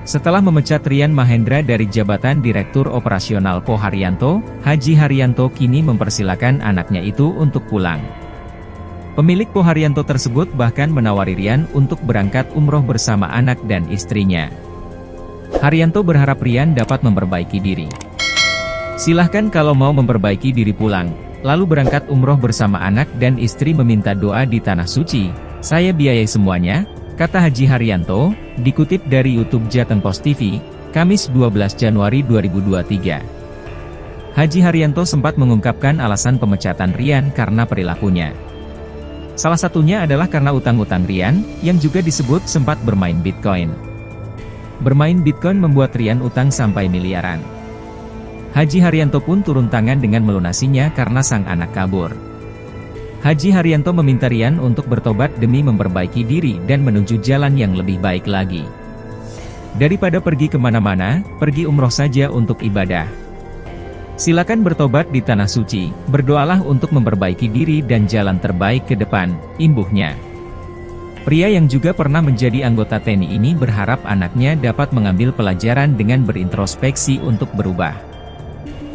Setelah memecat Rian Mahendra dari jabatan Direktur Operasional Po Haryanto, Haji Haryanto kini mempersilakan anaknya itu untuk pulang. Pemilik Po Haryanto tersebut bahkan menawari Rian untuk berangkat umroh bersama anak dan istrinya. Haryanto berharap Rian dapat memperbaiki diri. Silahkan kalau mau memperbaiki diri pulang, lalu berangkat umroh bersama anak dan istri meminta doa di Tanah Suci, saya biayai semuanya, kata Haji Haryanto, dikutip dari YouTube Jateng Post TV, Kamis 12 Januari 2023. Haji Haryanto sempat mengungkapkan alasan pemecatan Rian karena perilakunya. Salah satunya adalah karena utang-utang Rian, yang juga disebut sempat bermain Bitcoin. Bermain Bitcoin membuat Rian utang sampai miliaran. Haji Haryanto pun turun tangan dengan melunasinya karena sang anak kabur. Haji Haryanto meminta Rian untuk bertobat demi memperbaiki diri dan menuju jalan yang lebih baik lagi. Daripada pergi kemana-mana, pergi umroh saja untuk ibadah. Silakan bertobat di Tanah Suci, berdoalah untuk memperbaiki diri dan jalan terbaik ke depan, imbuhnya. Pria yang juga pernah menjadi anggota TNI ini berharap anaknya dapat mengambil pelajaran dengan berintrospeksi untuk berubah.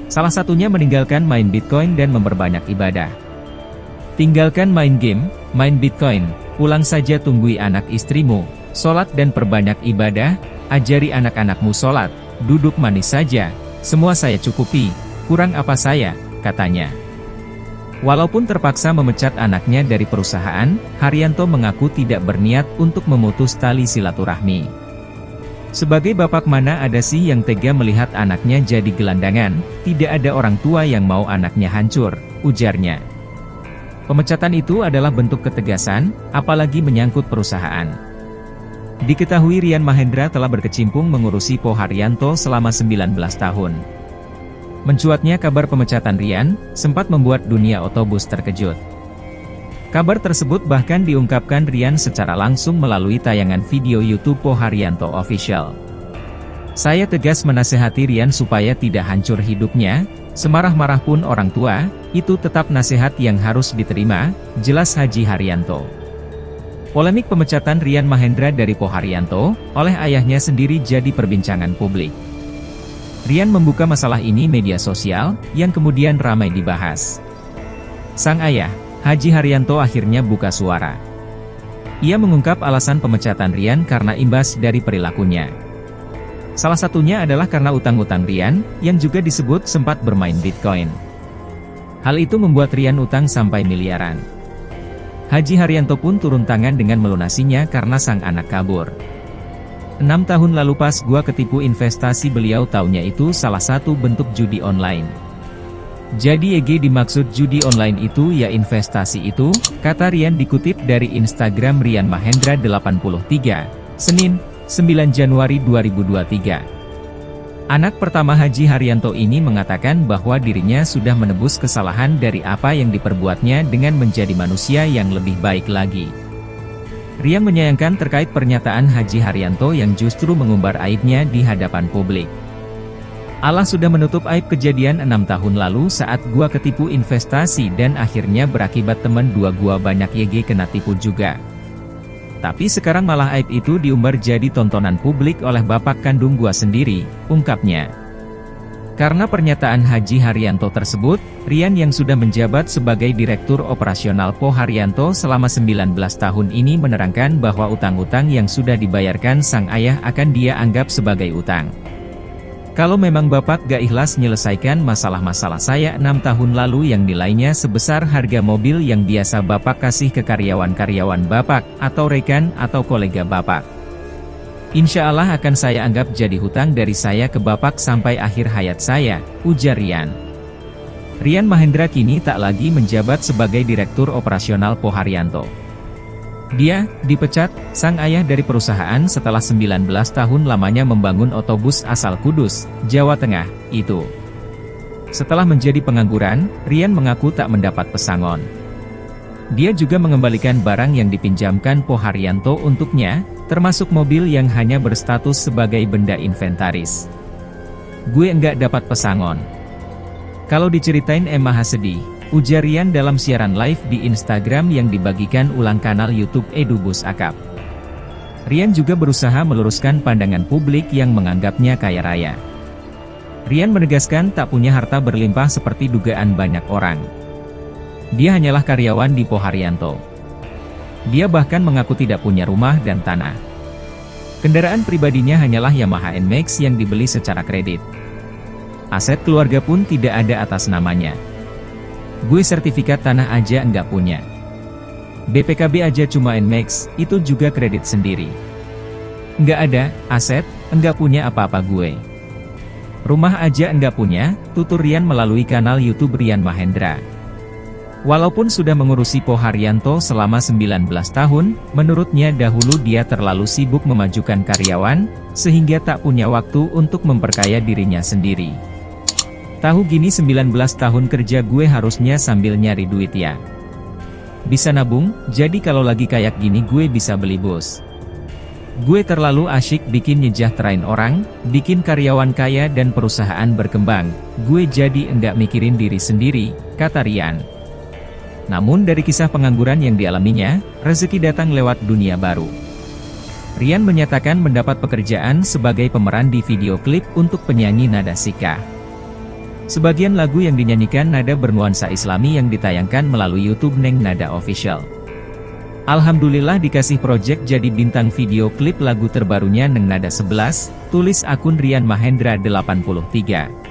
Salah satunya meninggalkan main Bitcoin dan memperbanyak ibadah. Tinggalkan main game, main Bitcoin, pulang saja tunggui anak istrimu, sholat dan perbanyak ibadah, ajari anak-anakmu sholat, duduk manis saja, semua saya cukupi, kurang apa saya, katanya. Walaupun terpaksa memecat anaknya dari perusahaan, Haryanto mengaku tidak berniat untuk memutus tali silaturahmi. Sebagai bapak mana ada sih yang tega melihat anaknya jadi gelandangan, tidak ada orang tua yang mau anaknya hancur, ujarnya. Pemecatan itu adalah bentuk ketegasan, apalagi menyangkut perusahaan. Diketahui Rian Mahendra telah berkecimpung mengurusi Po Haryanto selama 19 tahun. Mencuatnya kabar pemecatan Rian, sempat membuat dunia otobus terkejut. Kabar tersebut bahkan diungkapkan Rian secara langsung melalui tayangan video YouTube Po Haryanto Official. Saya tegas menasehati Rian supaya tidak hancur hidupnya, semarah-marah pun orang tua, itu tetap nasihat yang harus diterima, jelas Haji Haryanto. Polemik pemecatan Rian Mahendra dari Po Haryanto, oleh ayahnya sendiri jadi perbincangan publik. Rian membuka masalah ini media sosial, yang kemudian ramai dibahas. Sang ayah, Haji Haryanto akhirnya buka suara. Ia mengungkap alasan pemecatan Rian karena imbas dari perilakunya. Salah satunya adalah karena utang-utang Rian, yang juga disebut sempat bermain Bitcoin. Hal itu membuat Rian utang sampai miliaran. Haji Haryanto pun turun tangan dengan melunasinya karena sang anak kabur. 6 tahun lalu pas gua ketipu investasi beliau taunya itu salah satu bentuk judi online. Jadi dimaksud judi online itu ya investasi itu, kata Rian dikutip dari Instagram Rian Mahendra 83, Senin, 9 Januari 2023. Anak pertama Haji Haryanto ini mengatakan bahwa dirinya sudah menebus kesalahan dari apa yang diperbuatnya dengan menjadi manusia yang lebih baik lagi. Rian menyayangkan terkait pernyataan Haji Haryanto yang justru mengumbar aibnya di hadapan publik. Allah sudah menutup aib kejadian 6 tahun lalu saat gua ketipu investasi dan akhirnya berakibat teman gua banyak kena tipu juga. Tapi sekarang malah aib itu diumbar jadi tontonan publik oleh bapak kandung gua sendiri, ungkapnya. Karena pernyataan Haji Haryanto tersebut, Rian yang sudah menjabat sebagai Direktur Operasional Po Haryanto selama 19 tahun ini menerangkan bahwa utang-utang yang sudah dibayarkan sang ayah akan dia anggap sebagai utang. Kalau memang Bapak gak ikhlas menyelesaikan masalah-masalah saya 6 tahun lalu yang nilainya sebesar harga mobil yang biasa Bapak kasih ke karyawan-karyawan Bapak, atau rekan atau kolega Bapak. Insya Allah akan saya anggap jadi hutang dari saya ke Bapak sampai akhir hayat saya, ujar Rian. Rian Mahendra kini tak lagi menjabat sebagai Direktur Operasional Po Haryanto. Dia dipecat, sang ayah dari perusahaan setelah 19 tahun lamanya membangun otobus asal Kudus, Jawa Tengah, itu. Setelah menjadi pengangguran, Rian mengaku tak mendapat pesangon. Dia juga mengembalikan barang yang dipinjamkan Po Haryanto untuknya, termasuk mobil yang hanya berstatus sebagai benda inventaris. Gue enggak dapat pesangon. Kalau diceritain maha sedih, ujar Rian dalam siaran live di Instagram yang dibagikan ulang kanal YouTube Edubus Akap. Rian juga berusaha meluruskan pandangan publik yang menganggapnya kaya raya. Rian menegaskan tak punya harta berlimpah seperti dugaan banyak orang. Dia hanyalah karyawan di Po Haryanto. Dia bahkan mengaku tidak punya rumah dan tanah. Kendaraan pribadinya hanyalah Yamaha NMAX yang dibeli secara kredit. Aset keluarga pun tidak ada atas namanya. Gue sertifikat tanah aja enggak punya. BPKB aja cuma NMAX, itu juga kredit sendiri. Enggak ada aset, enggak punya apa-apa gue. Rumah aja enggak punya, tutur Rian melalui kanal YouTube Rian Mahendra. Walaupun sudah mengurusi Po Haryanto selama 19 tahun, menurutnya dahulu dia terlalu sibuk memajukan karyawan, sehingga tak punya waktu untuk memperkaya dirinya sendiri. Tahu gini 19 tahun kerja gue harusnya sambil nyari duit ya. Bisa nabung, jadi kalau lagi kayak gini gue bisa beli bus. Gue terlalu asyik bikin nyejahterain orang, bikin karyawan kaya dan perusahaan berkembang, gue jadi enggak mikirin diri sendiri, kata Rian. Namun dari kisah pengangguran yang dialaminya, rezeki datang lewat dunia baru. Rian menyatakan mendapat pekerjaan sebagai pemeran di video klip untuk penyanyi Nada Sika. Sebagian lagu yang dinyanyikan nada bernuansa Islami yang ditayangkan melalui YouTube Neng Nada Official. Alhamdulillah dikasih project jadi bintang video klip lagu terbarunya Neng Nada 11, tulis akun Rian Mahendra 83.